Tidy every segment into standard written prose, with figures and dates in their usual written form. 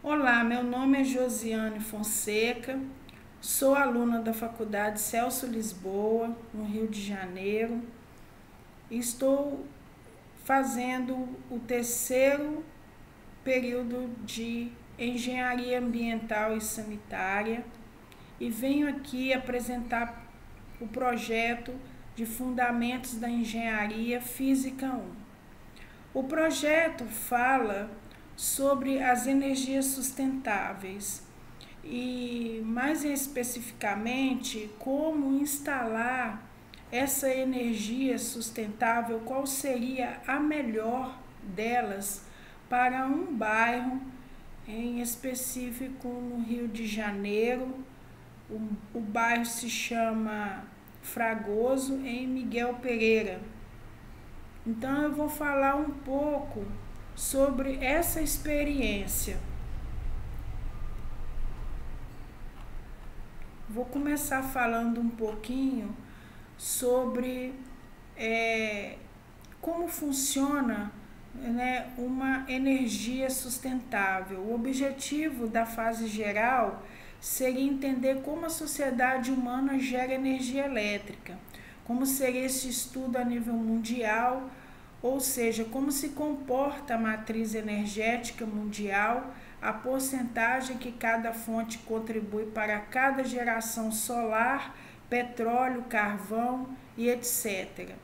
Olá, meu nome é Josiane Fonseca, sou aluna da Faculdade Celso Lisboa, no Rio de Janeiro. Estou fazendo o terceiro período de Engenharia Ambiental e Sanitária e venho aqui apresentar o projeto de Fundamentos da Engenharia Física 1. O projeto fala sobre as energias sustentáveis e, mais especificamente, como instalar essa energia sustentável, qual seria a melhor delas para um bairro em específico no Rio de Janeiro. O bairro se chama Fragoso, em Miguel Pereira. Então eu vou falar um pouco sobre essa experiência. Vou começar falando um pouquinho sobre como funciona, né, uma energia sustentável. O objetivo da fase geral seria entender como a sociedade humana gera energia elétrica, como seria esse estudo a nível mundial, ou seja, como se comporta a matriz energética mundial, a porcentagem que cada fonte contribui para cada geração solar, petróleo, carvão e etc.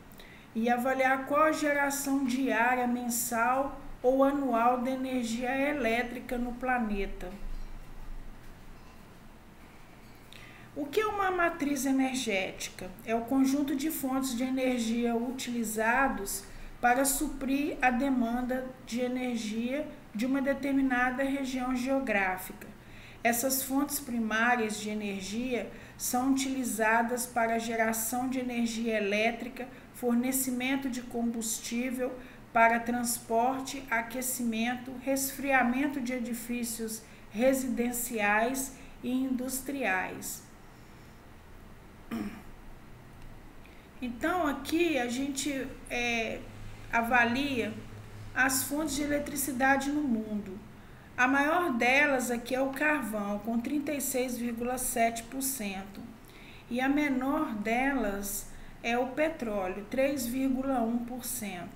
E avaliar qual a geração diária, mensal ou anual de energia elétrica no planeta. O que é uma matriz energética? É o conjunto de fontes de energia utilizados para suprir a demanda de energia de uma determinada região geográfica. Essas fontes primárias de energia são utilizadas para a geração de energia elétrica, fornecimento de combustível para transporte, aquecimento, resfriamento de edifícios residenciais e industriais. Então, aqui a gente avalia as fontes de eletricidade no mundo. A maior delas aqui é o carvão, com 36,7%. E a menor delas é o petróleo, 3,1%.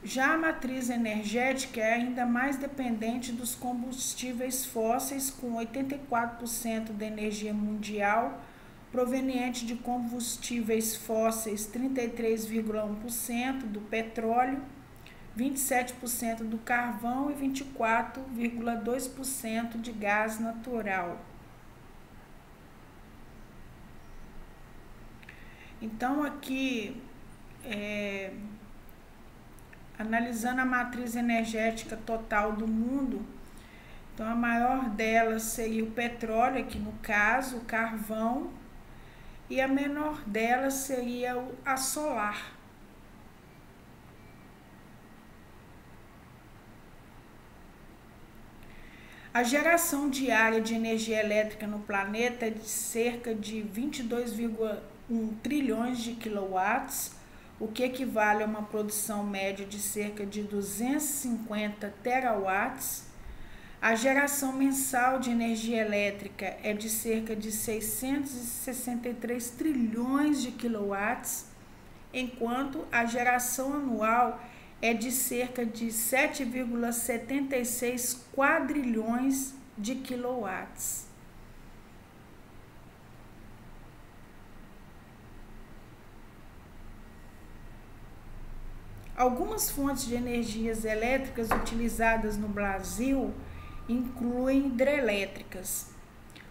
Já a matriz energética é ainda mais dependente dos combustíveis fósseis, com 84% da energia mundial proveniente de combustíveis fósseis, 33,1% do petróleo, 27% do carvão e 24,2% de gás natural. Então, aqui, analisando a matriz energética total do mundo, então a maior delas seria o petróleo, aqui no caso, o carvão, e a menor delas seria a solar. A geração diária de energia elétrica no planeta é de cerca de 22,1 trilhões de quilowatts, o que equivale a uma produção média de cerca de 250 terawatts. A geração mensal de energia elétrica é de cerca de 663 trilhões de quilowatts, enquanto a geração anual é de cerca de 7,76 quadrilhões de quilowatts. Algumas fontes de energias elétricas utilizadas no Brasil incluem hidrelétricas,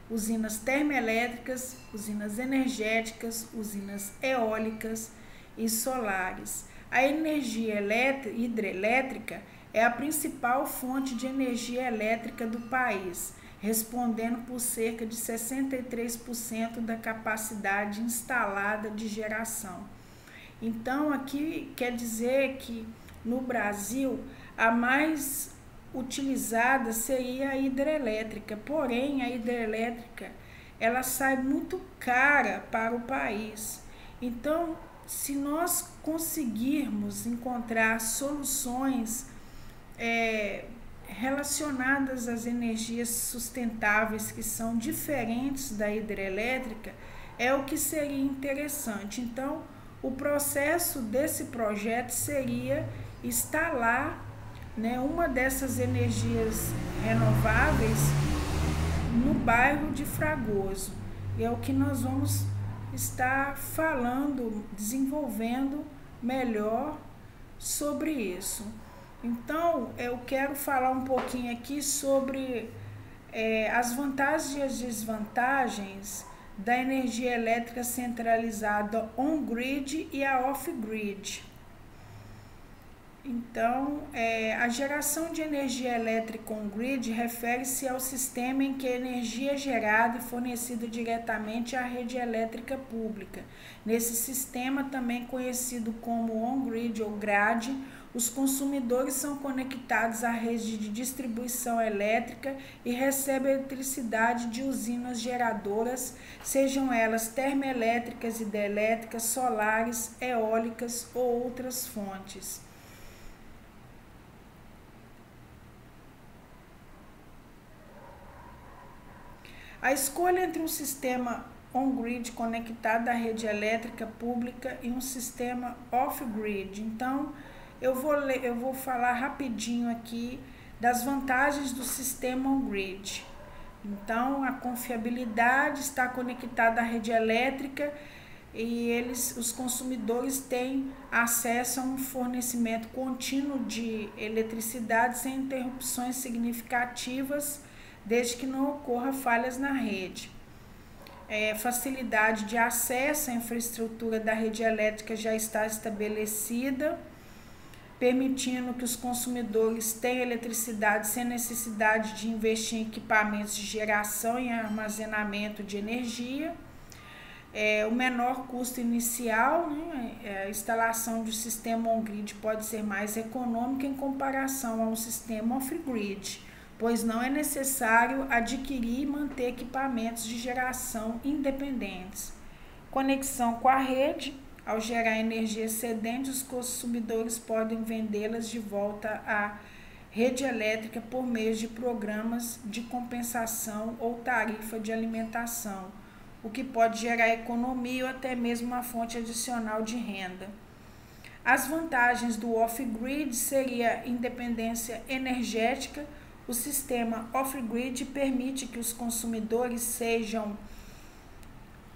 usinas termoelétricas, usinas energéticas, usinas eólicas e solares. A energia hidrelétrica é a principal fonte de energia elétrica do país, respondendo por cerca de 63% da capacidade instalada de geração. Então, aqui quer dizer que no Brasil a mais utilizada seria a hidrelétrica, porém a hidrelétrica ela sai muito cara para o país. Então, se nós conseguirmos encontrar soluções relacionadas às energias sustentáveis, que são diferentes da hidrelétrica, é o que seria interessante. Então, o processo desse projeto seria instalar, né, uma dessas energias renováveis no bairro de Fragoso. E é o que nós vamos estar falando, desenvolvendo melhor sobre isso. Então, eu quero falar um pouquinho aqui sobre as vantagens e as desvantagens da energia elétrica centralizada on-grid e a off-grid. Então, a geração de energia elétrica on-grid refere-se ao sistema em que a energia é gerada e fornecida diretamente à rede elétrica pública. Nesse sistema, também conhecido como on-grid ou grade, os consumidores são conectados à rede de distribuição elétrica e recebem eletricidade de usinas geradoras, sejam elas termoelétricas, hidrelétricas, solares, eólicas ou outras fontes. A escolha entre um sistema on-grid conectado à rede elétrica pública e um sistema off-grid. Então, eu vou falar rapidinho aqui das vantagens do sistema on-grid. Então, a confiabilidade, está conectada à rede elétrica e os consumidores têm acesso a um fornecimento contínuo de eletricidade sem interrupções significativas, desde que não ocorra falhas na rede. Facilidade de acesso à infraestrutura da rede elétrica já está estabelecida, permitindo que os consumidores tenham eletricidade sem necessidade de investir em equipamentos de geração e armazenamento de energia. O menor custo inicial, né? A instalação de sistema on-grid pode ser mais econômica em comparação a um sistema off-grid, pois não é necessário adquirir e manter equipamentos de geração independentes. Conexão com a rede. Ao gerar energia excedente, os consumidores podem vendê-las de volta à rede elétrica por meio de programas de compensação ou tarifa de alimentação, o que pode gerar economia ou até mesmo uma fonte adicional de renda. As vantagens do off-grid seria independência energética. O sistema off-grid permite que os consumidores sejam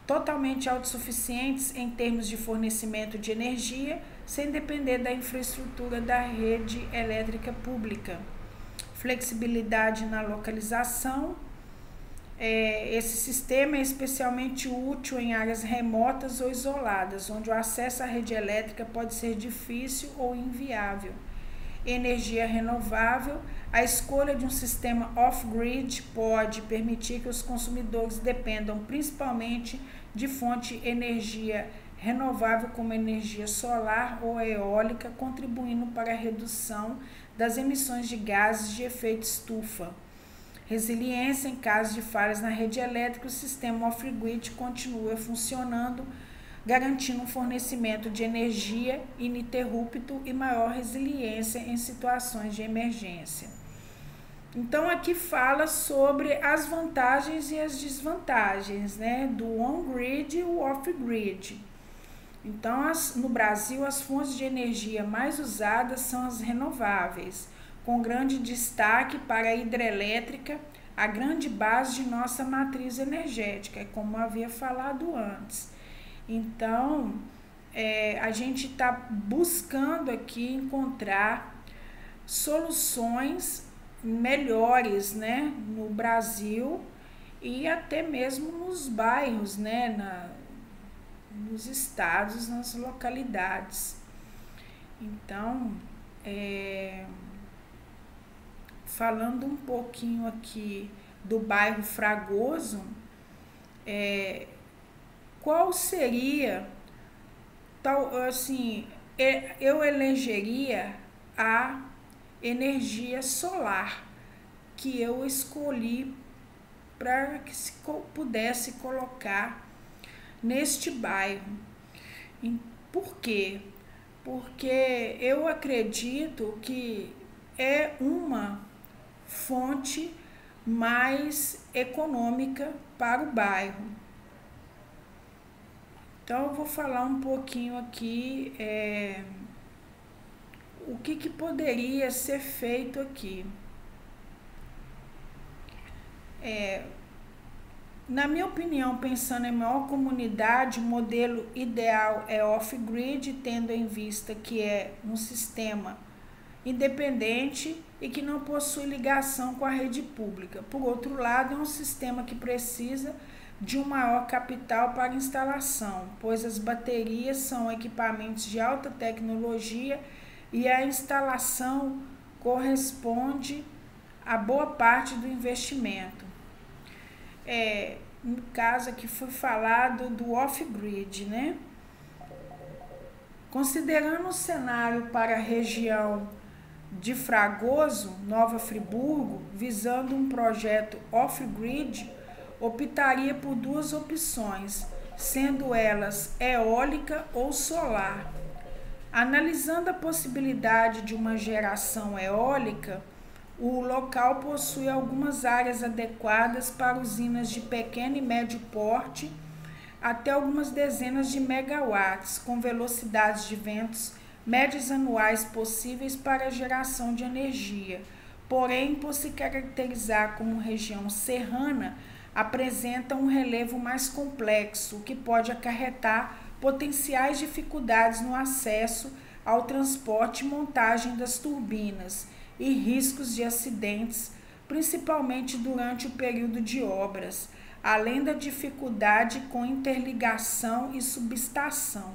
totalmente autossuficientes em termos de fornecimento de energia, sem depender da infraestrutura da rede elétrica pública. Flexibilidade na localização. Esse sistema é especialmente útil em áreas remotas ou isoladas, onde o acesso à rede elétrica pode ser difícil ou inviável. Energia renovável. A escolha de um sistema off-grid pode permitir que os consumidores dependam principalmente de fonte de energia renovável como energia solar ou eólica, contribuindo para a redução das emissões de gases de efeito estufa. Resiliência. Em caso de falhas na rede elétrica, o sistema off-grid continua funcionando, garantindo um fornecimento de energia ininterrupto e maior resiliência em situações de emergência. Então, aqui fala sobre as vantagens e as desvantagens, né, do on-grid e o off-grid. Então, no Brasil, as fontes de energia mais usadas são as renováveis, com grande destaque para a hidrelétrica, a grande base de nossa matriz energética, como havia falado antes. Então, a gente está buscando aqui encontrar soluções melhores, né, no Brasil e até mesmo nos bairros, né, nos estados, nas localidades. Então, falando um pouquinho aqui do bairro Fragoso, qual seria, eu elegeria a energia solar que eu escolhi para que se pudesse colocar neste bairro. Por quê? Porque eu acredito que é uma fonte mais econômica para o bairro. Então, eu vou falar um pouquinho aqui o que poderia ser feito aqui. Na minha opinião, pensando em maior comunidade, o modelo ideal é off-grid, tendo em vista que é um sistema independente e que não possui ligação com a rede pública. Por outro lado, é um sistema que precisa de um maior capital para instalação, pois as baterias são equipamentos de alta tecnologia e a instalação corresponde a boa parte do investimento. No caso aqui foi falado do off-grid, né? Considerando o cenário para a região de Fragoso, Nova Friburgo, visando um projeto off-grid, optaria por duas opções, sendo elas eólica ou solar. Analisando a possibilidade de uma geração eólica, o local possui algumas áreas adequadas para usinas de pequeno e médio porte, até algumas dezenas de megawatts, com velocidades de ventos médias anuais possíveis para a geração de energia. Porém, por se caracterizar como região serrana, apresenta um relevo mais complexo, o que pode acarretar potenciais dificuldades no acesso ao transporte e montagem das turbinas e riscos de acidentes, principalmente durante o período de obras, além da dificuldade com interligação e subestação.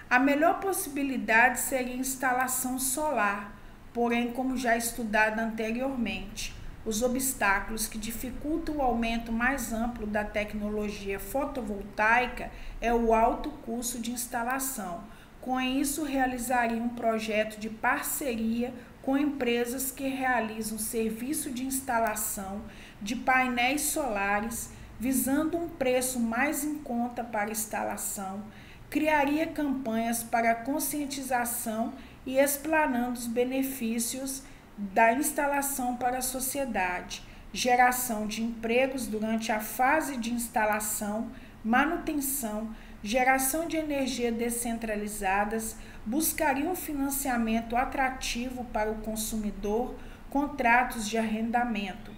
A melhor possibilidade seria a instalação solar, porém, como já estudado anteriormente, os obstáculos que dificultam o aumento mais amplo da tecnologia fotovoltaica é o alto custo de instalação. Com isso, realizaria um projeto de parceria com empresas que realizam serviço de instalação de painéis solares, visando um preço mais em conta para instalação, criaria campanhas para conscientização e explanando os benefícios da instalação para a sociedade, geração de empregos durante a fase de instalação, manutenção, geração de energia descentralizadas, buscariam um financiamento atrativo para o consumidor, contratos de arrendamento,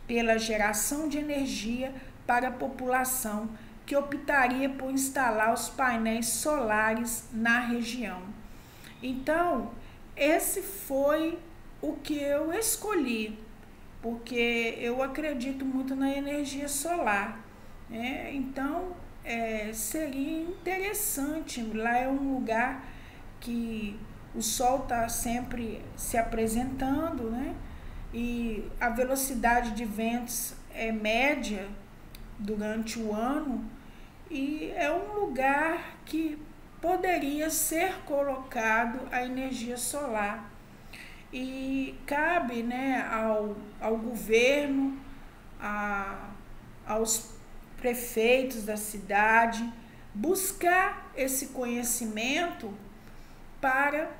pela geração de energia para a população, que optaria por instalar os painéis solares na região. Então, esse foi o que eu escolhi, porque eu acredito muito na energia solar, né? Então, seria interessante. Lá é um lugar que o sol está sempre se apresentando, né? E a velocidade de ventos é média durante o ano, e é um lugar que poderia ser colocado a energia solar. E cabe, né, ao governo, aos prefeitos da cidade, buscar esse conhecimento para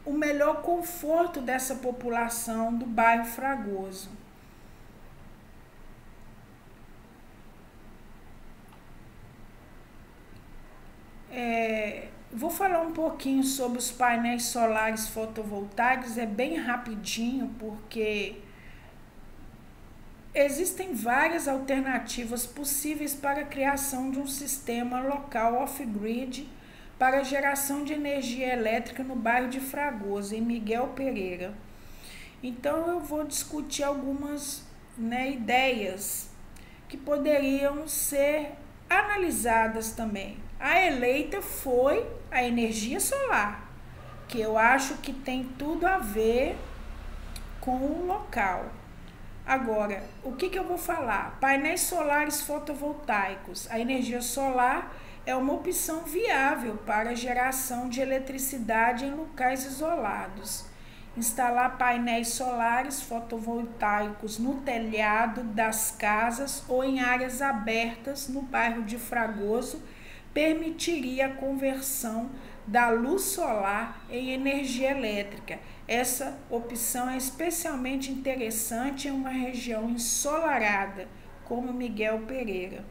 o melhor conforto dessa população do bairro Fragoso. Vou falar um pouquinho sobre os painéis solares fotovoltaicos, é bem rapidinho, porque existem várias alternativas possíveis para a criação de um sistema local off-grid para a geração de energia elétrica no bairro de Fragoso, em Miguel Pereira. Então, eu vou discutir algumas, ideias que poderiam ser analisadas também. A eleita foi a energia solar, que eu acho que tem tudo a ver com o local. Agora, o que eu vou falar? Painéis solares fotovoltaicos. A energia solar é uma opção viável para a geração de eletricidade em locais isolados. Instalar painéis solares fotovoltaicos no telhado das casas ou em áreas abertas no bairro de Fragoso permitiria a conversão da luz solar em energia elétrica. Essa opção é especialmente interessante em uma região ensolarada, como Miguel Pereira.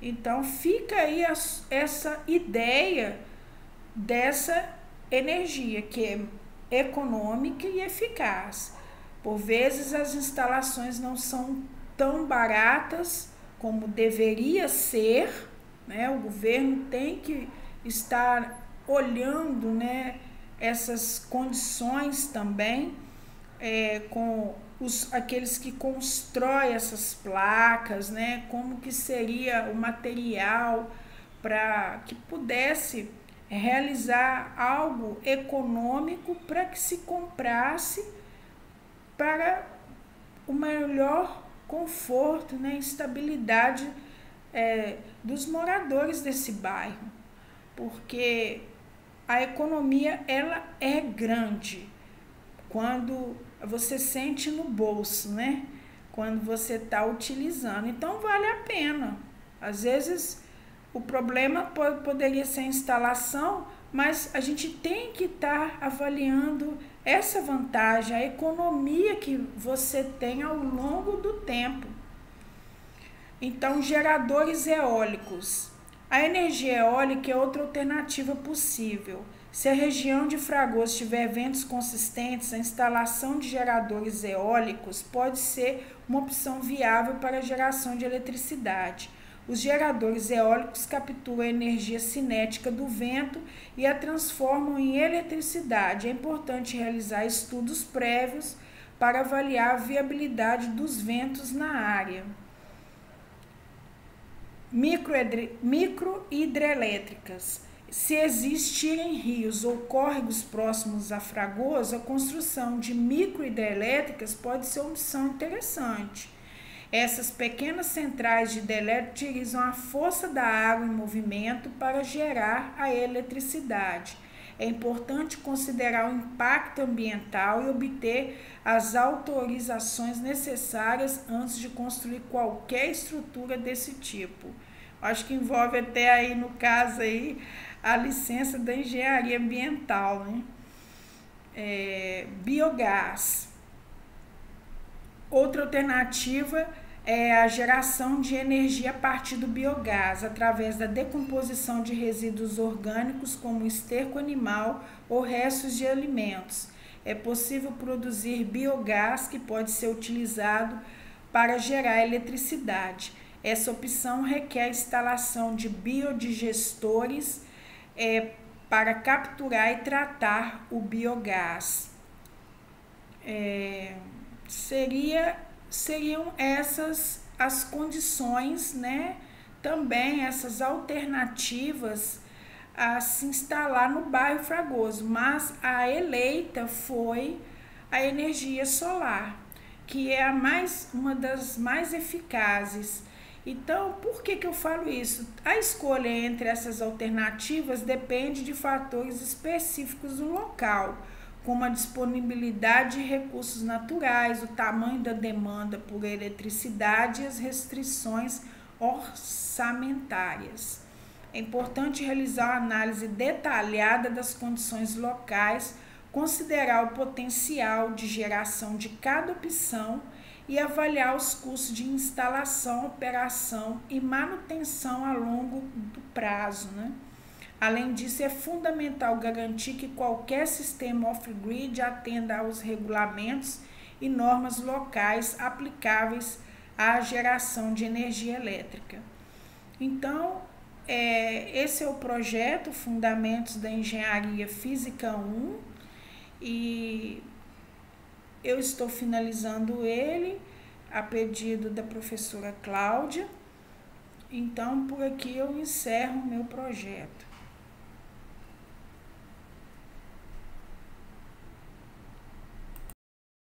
Então, fica aí essa ideia dessa energia, que é econômica e eficaz. Por vezes, as instalações não são tão baratas como deveria ser, né? O governo tem que estar olhando, né, essas condições também, com aqueles que constroem essas placas, né, como que seria o material para que pudesse realizar algo econômico para que se comprasse para o melhor conforto, né, estabilidade dos moradores desse bairro, porque a economia ela é grande quando você sente no bolso, né? Quando você está utilizando, então vale a pena. Às vezes o problema poderia ser a instalação, mas a gente tem que estar avaliando essa vantagem, a economia que você tem ao longo do tempo. Então, geradores eólicos. A energia eólica é outra alternativa possível. Se a região de Fragoso tiver ventos consistentes, a instalação de geradores eólicos pode ser uma opção viável para a geração de eletricidade. Os geradores eólicos capturam a energia cinética do vento e a transformam em eletricidade. É importante realizar estudos prévios para avaliar a viabilidade dos ventos na área. Microhidrelétricas. Se existirem rios ou córregos próximos a Fragoso, a construção de microhidrelétricas pode ser uma opção interessante. Essas pequenas centrais de hidrelétrica utilizam a força da água em movimento para gerar a eletricidade. É importante considerar o impacto ambiental e obter as autorizações necessárias antes de construir qualquer estrutura desse tipo. Acho que envolve até aí, no caso aí, a licença da engenharia ambiental, né? Biogás. Outra alternativa é a geração de energia a partir do biogás, através da decomposição de resíduos orgânicos como esterco animal ou restos de alimentos. É possível produzir biogás que pode ser utilizado para gerar eletricidade. Essa opção requer a instalação de biodigestores para capturar e tratar o biogás. Seriam essas as condições, né? Também essas alternativas a se instalar no bairro Fragoso, mas a eleita foi a energia solar, que é uma das mais eficazes. Então, por que eu falo isso? A escolha entre essas alternativas depende de fatores específicos do local, como a disponibilidade de recursos naturais, o tamanho da demanda por eletricidade e as restrições orçamentárias. É importante realizar uma análise detalhada das condições locais, considerar o potencial de geração de cada opção e avaliar os custos de instalação, operação e manutenção a longo do prazo, né? Além disso, é fundamental garantir que qualquer sistema off-grid atenda aos regulamentos e normas locais aplicáveis à geração de energia elétrica. Então, esse é o projeto Fundamentos da Engenharia Física 1 e eu estou finalizando ele a pedido da professora Cláudia. Então, por aqui eu encerro o meu projeto.